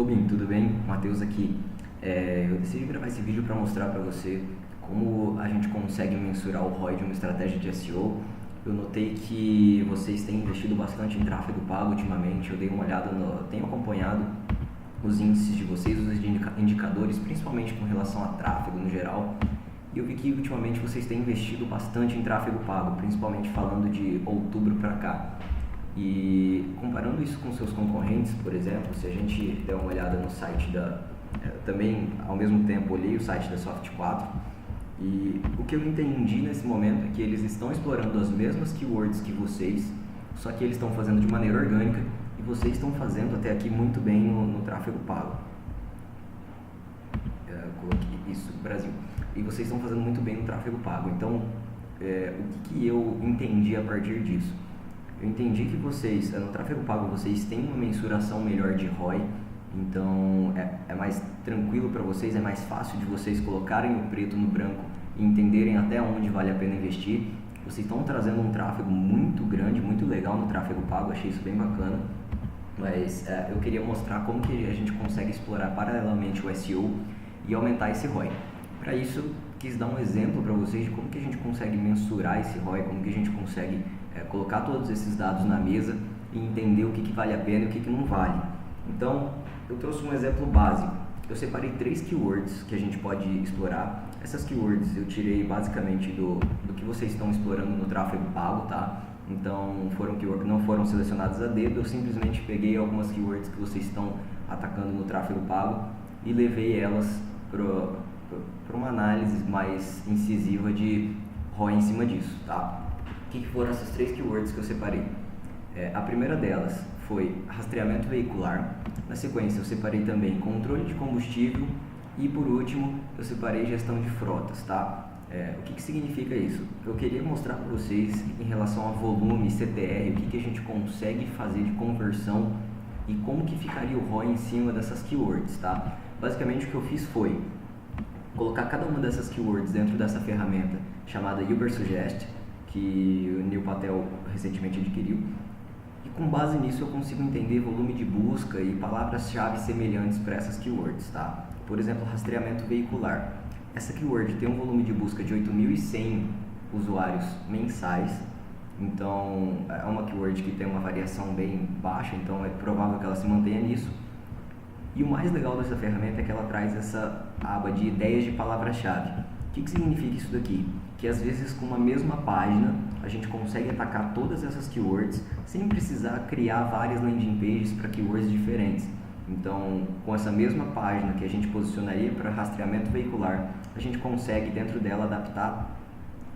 Tobin, tudo bem? Matheus aqui. Eu decidi gravar esse vídeo para mostrar para você como a gente consegue mensurar o ROI de uma estratégia de SEO. Eu notei que vocês têm investido bastante em tráfego pago ultimamente. Eu dei uma olhada, tenho acompanhado os índices de vocês, os indicadores, principalmente com relação a tráfego no geral. E eu vi que ultimamente vocês têm investido bastante em tráfego pago, principalmente falando de outubro para cá. E comparando isso com seus concorrentes, por exemplo, se a gente der uma olhada no site também ao mesmo tempo olhei o site da Soft4, e o que eu entendi nesse momento é que eles estão explorando as mesmas keywords que vocês, só que eles estão fazendo de maneira orgânica e vocês estão fazendo até aqui muito bem no tráfego pago. Coloquei isso, Brasil. E vocês estão fazendo muito bem no tráfego pago. Então, o que eu entendi a partir disso? Eu entendi que vocês, no tráfego pago, vocês têm uma mensuração melhor de ROI, então é mais tranquilo para vocês, é mais fácil de vocês colocarem o preto no branco e entenderem até onde vale a pena investir. Vocês estão trazendo um tráfego muito grande, muito legal no tráfego pago, achei isso bem bacana, mas eu queria mostrar como que a gente consegue explorar paralelamente o SEO e aumentar esse ROI. Para isso, quis dar um exemplo para vocês de como que a gente consegue mensurar esse ROI, como que a gente consegue colocar todos esses dados na mesa e entender o que vale a pena e o que não vale. Então, eu trouxe um exemplo básico. Eu separei 3 keywords que a gente pode explorar. Essas keywords eu tirei basicamente do que vocês estão explorando no tráfego pago, tá? Então, não foram selecionadas a dedo, eu simplesmente peguei algumas keywords que vocês estão atacando no tráfego pago e levei elas para uma análise mais incisiva de ROI em cima disso, tá? O que foram essas 3 keywords que eu separei? A primeira delas foi rastreamento veicular. Na sequência eu separei também controle de combustível e por último eu separei gestão de frotas, tá? O que significa isso? Eu queria mostrar para vocês em relação a volume, CTR, o que a gente consegue fazer de conversão e como que ficaria o ROI em cima dessas keywords, tá? Basicamente o que eu fiz foi colocar cada uma dessas keywords dentro dessa ferramenta chamada Ubersuggest, que o Neil Patel recentemente adquiriu, e com base nisso eu consigo entender volume de busca e palavras-chave semelhantes para essas keywords, tá? Por exemplo, rastreamento veicular. Essa keyword tem um volume de busca de 8.100 usuários mensais, então é uma keyword que tem uma variação bem baixa, então é provável que ela se mantenha nisso. E o mais legal dessa ferramenta é que ela traz essa aba de ideias de palavra-chave. O que significa isso daqui? Que às vezes com uma mesma página a gente consegue atacar todas essas keywords sem precisar criar várias landing pages para keywords diferentes. Então, com essa mesma página que a gente posicionaria para rastreamento veicular, a gente consegue dentro dela adaptar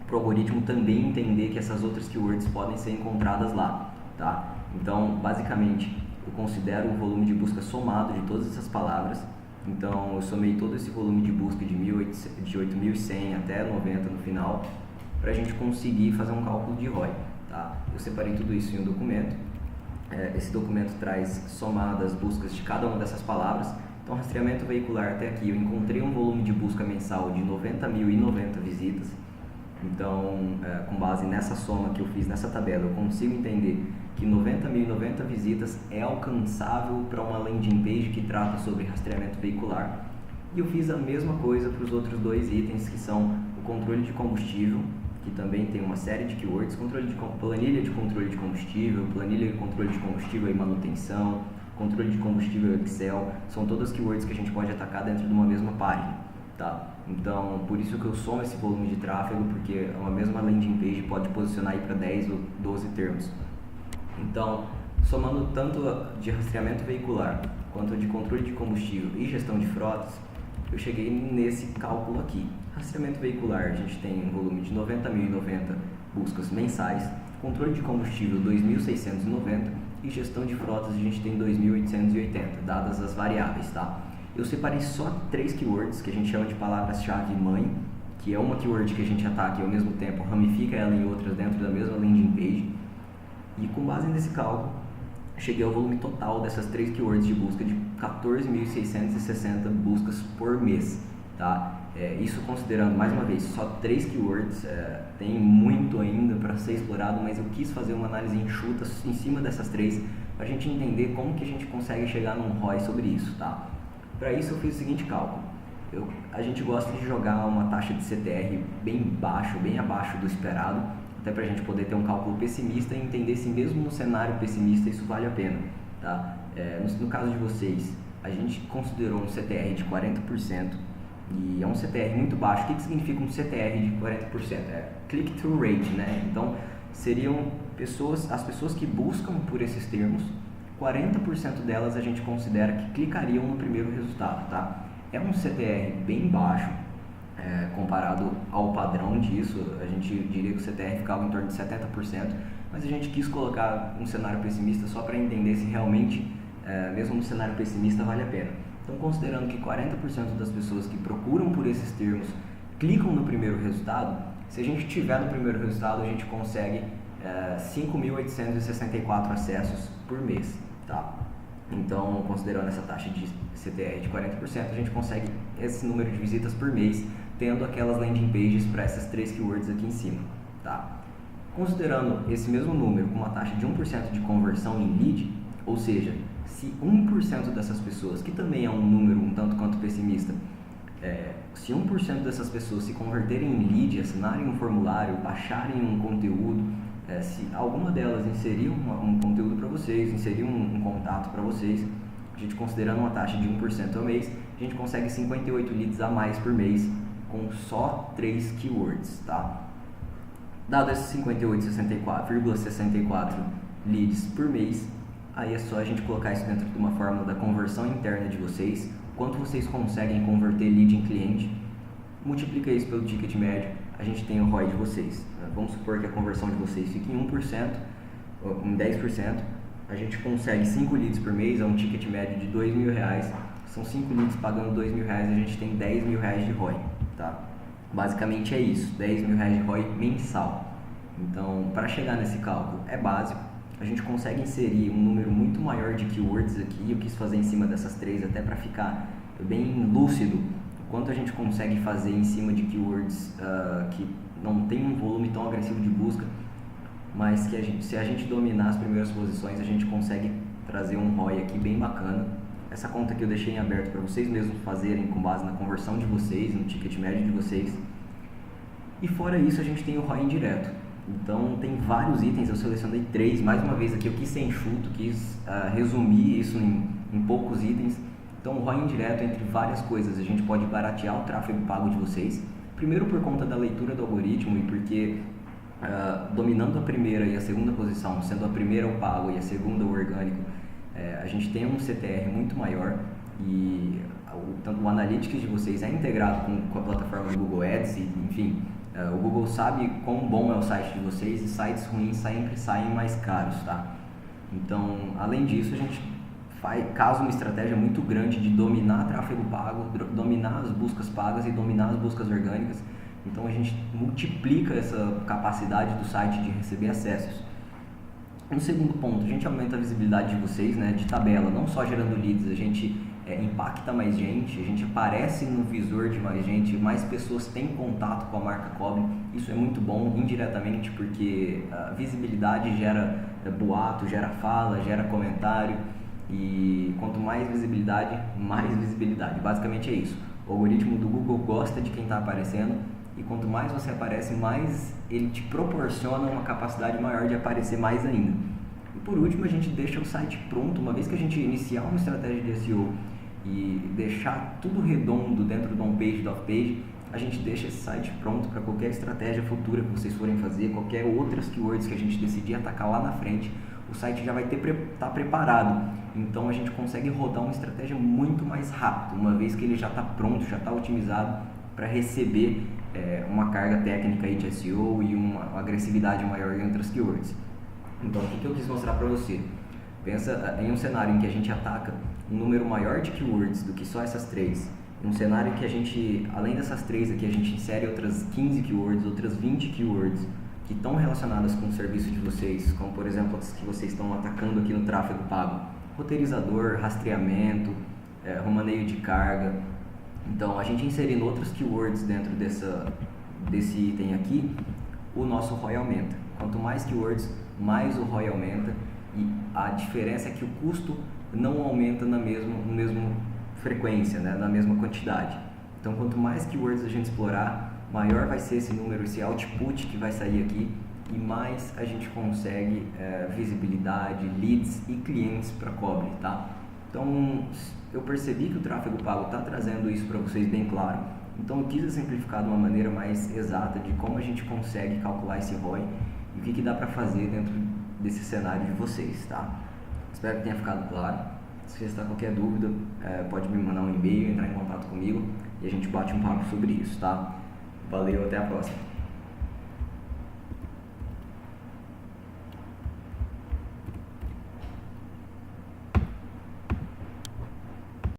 para o algoritmo também entender que essas outras keywords podem ser encontradas lá, tá? Então, basicamente, eu considero o volume de busca somado de todas essas palavras. Então, eu somei todo esse volume de busca de 8.100 até 90 no final, para a gente conseguir fazer um cálculo de ROI, tá? Eu separei tudo isso em um documento. Esse documento traz somadas buscas de cada uma dessas palavras. Então, rastreamento veicular até aqui, eu encontrei um volume de busca mensal de 90.090 visitas. Então, com base nessa soma que eu fiz nessa tabela, eu consigo entender que 90.090 visitas é alcançável para uma landing page que trata sobre rastreamento veicular. E eu fiz a mesma coisa para os outros 2 itens, que são o controle de combustível, que também tem uma série de keywords, planilha de controle de combustível, planilha de controle de combustível e manutenção, controle de combustível Excel, são todas keywords que a gente pode atacar dentro de uma mesma página, tá? Então, por isso que eu somo esse volume de tráfego, porque uma mesma landing page pode posicionar aí para 10 ou 12 termos. Então, somando tanto de rastreamento veicular, quanto de controle de combustível e gestão de frotas, eu cheguei nesse cálculo aqui. Rastreamento veicular, a gente tem um volume de 90.090 buscas mensais, controle de combustível 2.690 e gestão de frotas a gente tem 2.880, dadas as variáveis, tá? Eu separei só 3 keywords que a gente chama de palavras-chave mãe, que é uma keyword que a gente ataca e ao mesmo tempo ramifica ela em outras dentro da mesma landing page. E com base nesse cálculo, cheguei ao volume total dessas 3 keywords de busca de 14.660 buscas por mês, tá? Isso considerando, mais uma vez, só 3 keywords, tem muito ainda para ser explorado, mas eu quis fazer uma análise enxuta em cima dessas 3 para a gente entender como que a gente consegue chegar num ROI sobre isso, tá? Para isso eu fiz o seguinte cálculo. A gente gosta de jogar uma taxa de CTR bem baixo, bem abaixo do esperado, até para a gente poder ter um cálculo pessimista e entender se mesmo no cenário pessimista isso vale a pena, tá? No caso de vocês, a gente considerou um CTR de 40% e é um CTR muito baixo. O que significa um CTR de 40%? É click-through rate, né? Então, seriam as pessoas que buscam por esses termos, 40% delas a gente considera que clicariam no primeiro resultado, tá? É um CTR bem baixo, comparado ao padrão disso. A gente diria que o CTR ficava em torno de 70%, mas a gente quis colocar um cenário pessimista só para entender se realmente, mesmo no cenário pessimista, vale a pena. Então, considerando que 40% das pessoas que procuram por esses termos clicam no primeiro resultado, se a gente tiver no primeiro resultado, a gente consegue 5.864 acessos por mês, tá? Então, considerando essa taxa de CTR de 40%, a gente consegue esse número de visitas por mês, tendo aquelas landing pages para essas 3 keywords aqui em cima, tá? Considerando esse mesmo número com uma taxa de 1% de conversão em lead, ou seja, se 1% dessas pessoas, que também é um número um tanto quanto pessimista, se 1% dessas pessoas se converterem em lead, assinarem um formulário, baixarem um conteúdo, se alguma delas inserir um conteúdo para vocês, inserir um contato para vocês, a gente considerando uma taxa de 1% ao mês, a gente consegue 58 leads a mais por mês com só 3 keywords, tá? Dado esses 58,64 leads por mês, aí é só a gente colocar isso dentro de uma fórmula da conversão interna de vocês, quanto vocês conseguem converter lead em cliente, multiplica isso pelo ticket médio, a gente tem o ROI de vocês. Vamos supor que a conversão de vocês fique em 1%, em 10%, a gente consegue 5 leads por mês, é um ticket médio de R$2.000, são 5 leads pagando R$2.000, a gente tem R$10.000 de ROI, tá? Basicamente é isso, R$10.000 de ROI mensal. Então, para chegar nesse cálculo é básico, a gente consegue inserir um número muito maior de keywords aqui. Eu quis fazer em cima dessas 3 até para ficar bem lúcido quanto a gente consegue fazer em cima de keywords que não tem um volume tão agressivo de busca, mas que se a gente dominar as primeiras posições, a gente consegue trazer um ROI aqui bem bacana. Essa conta que eu deixei em aberto para vocês mesmos fazerem com base na conversão de vocês, no ticket médio de vocês. E fora isso, a gente tem o ROI indireto. Então, tem vários itens, eu selecionei 3, mais uma vez aqui eu quis ser enxuto, quis resumir isso em poucos itens. Então, o ROI indireto, entre várias coisas, a gente pode baratear o tráfego pago de vocês. Primeiro por conta da leitura do algoritmo e porque dominando a primeira e a segunda posição, sendo a primeira o pago e a segunda o orgânico, a gente tem um CTR muito maior e tanto o Analytics de vocês é integrado com a plataforma do Google Ads e, enfim, o Google sabe quão bom é o site de vocês e sites ruins sempre saem mais caros, tá? Então, além disso, a gente casa uma estratégia muito grande de dominar tráfego pago, dominar as buscas pagas e dominar as buscas orgânicas. Então, a gente multiplica essa capacidade do site de receber acessos. No segundo ponto, a gente aumenta a visibilidade de vocês, né, de tabela, não só gerando leads, a gente impacta mais gente, a gente aparece no visor de mais gente, mais pessoas têm contato com a marca Cobre. Isso é muito bom indiretamente porque a visibilidade gera boato, gera fala, gera comentário e quanto mais visibilidade, mais visibilidade. Basicamente é isso. O algoritmo do Google gosta de quem está aparecendo e quanto mais você aparece, mais ele te proporciona uma capacidade maior de aparecer mais ainda. E por último, a gente deixa o site pronto. Uma vez que a gente iniciar uma estratégia de SEO e deixar tudo redondo dentro do on-page e do off-page, a gente deixa esse site pronto para qualquer estratégia futura que vocês forem fazer, qualquer outras keywords que a gente decidir atacar lá na frente, o site já vai estar preparado. Então a gente consegue rodar uma estratégia muito mais rápido, uma vez que ele já está pronto, já está otimizado para receber uma carga técnica aí de SEO e uma agressividade maior em outras keywords. Então o que eu quis mostrar para você? Pensa em um cenário em que a gente ataca um número maior de keywords do que só essas 3. Um cenário que a gente, além dessas 3 aqui, a gente insere outras 15 keywords, outras 20 keywords que estão relacionadas com o serviço de vocês, como por exemplo as que vocês estão atacando aqui no tráfego pago. Roteirizador, rastreamento, romaneio de carga. Então a gente inserindo outras keywords dentro desse item aqui, o nosso ROI aumenta. Quanto mais keywords, mais o ROI aumenta. e a diferença é que o custo não aumenta na mesma frequência, né? Na mesma quantidade. Então, quanto mais keywords a gente explorar, maior vai ser esse número, esse output que vai sair aqui, e mais a gente consegue visibilidade, leads e clientes para Cobre, tá? Então, eu percebi que o tráfego pago está trazendo isso para vocês bem claro, então eu quis exemplificar de uma maneira mais exata de como a gente consegue calcular esse ROI e o que dá para fazer dentro desse cenário de vocês, tá? Espero que tenha ficado claro. Se restar qualquer dúvida, pode me mandar um e-mail, entrar em contato comigo e a gente bate um papo sobre isso, tá? Valeu, até a próxima!